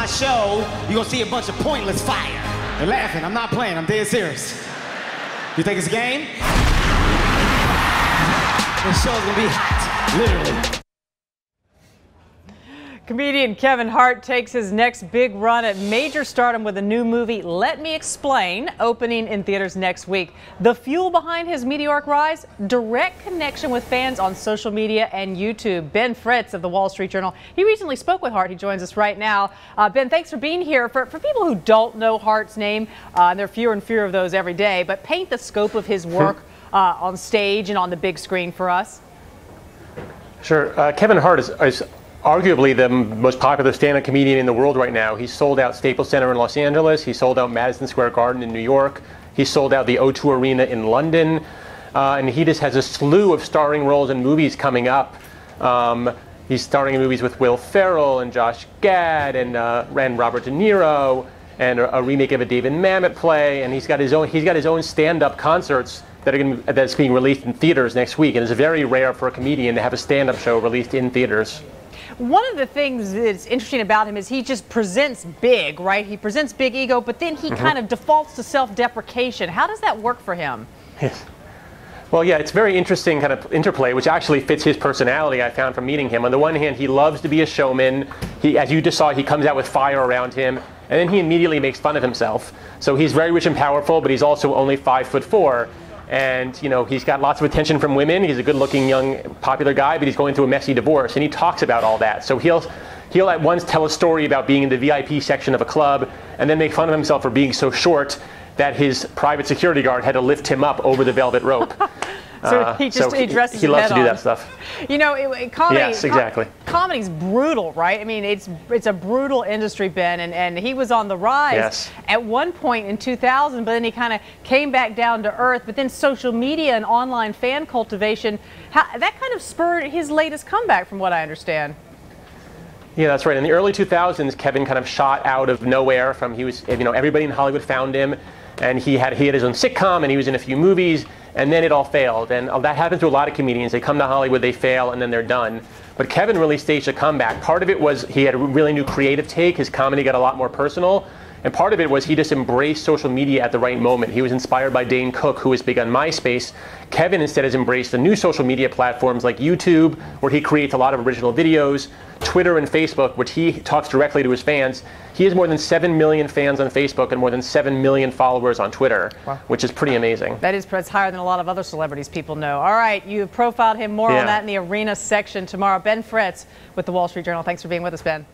my show, you're gonna see a bunch of pointless fire. They're laughing. I'm not playing. I'm dead serious. You think it's a game? This show's gonna be hot, literally. Comedian Kevin Hart takes his next big run at major stardom with a new movie, Let Me Explain, opening in theaters next week. The fuel behind his meteoric rise? Direct connection with fans on social media and YouTube. Ben Fritz of the Wall Street Journal, he recently spoke with Hart. He joins us right now. Ben, thanks for being here. For people who don't know Hart's name, and there are fewer and fewer of those every day, but paint the scope of his work on stage and on the big screen for us. Sure. Kevin Hart is arguably the most popular stand-up comedian in the world right now. He's sold out Staples Center in Los Angeles. He sold out Madison Square Garden in New York. He sold out the O2 Arena in London. And he just has a slew of starring roles in movies coming up. He's starring in movies with Will Ferrell and Josh Gad and Robert De Niro, and a remake of a David Mamet play. And he's got his own stand-up concerts that's being released in theaters next week. And it's very rare for a comedian to have a stand-up show released in theaters. One of the things that's interesting about him is he just presents big, right? He presents big ego, but then he kind of defaults to self-deprecation. How does that work for him? Yes. Well, yeah, it's very interesting kind of interplay, which actually fits his personality, I found from meeting him. On the one hand, he loves to be a showman. As you just saw, he comes out with fire around him, and then he immediately makes fun of himself. So he's very rich and powerful, but he's also only 5'4". And, you know, he's got lots of attention from women. He's a good-looking, young, popular guy, but he's going through a messy divorce, and he talks about all that. So he'll at once tell a story about being in the VIP section of a club, and then make fun of himself for being so short that his private security guard had to lift him up over the velvet rope. So he dresses he his loves head to do on. that stuff. You know, comedy. Yes, exactly. Comedy's brutal, right? I mean, it's a brutal industry, Ben, and he was on the rise at one point in 2000, but then he kind of came back down to earth. But then social media and online fan cultivation, that kind of spurred his latest comeback, from what I understand. Yeah, that's right. In the early 2000s, Kevin kind of shot out of nowhere. Everybody in Hollywood found him, and he had his own sitcom, and he was in a few movies. And then it all failed, and that happens to a lot of comedians. They come to Hollywood, they fail, and then they're done. But Kevin really staged a comeback. Part of it was he had a really new creative take. His comedy got a lot more personal. And part of it was he just embraced social media at the right moment. He was inspired by Dane Cook, who was big on MySpace. Kevin instead has embraced the new social media platforms like YouTube, where he creates a lot of original videos, Twitter and Facebook, which he talks directly to his fans. He has more than 7 million fans on Facebook and more than 7 million followers on Twitter, which is pretty amazing. That is higher than a lot of other celebrities people know. All right, you have profiled him more on that in the arena section tomorrow. Ben Fritz with the Wall Street Journal. Thanks for being with us, Ben.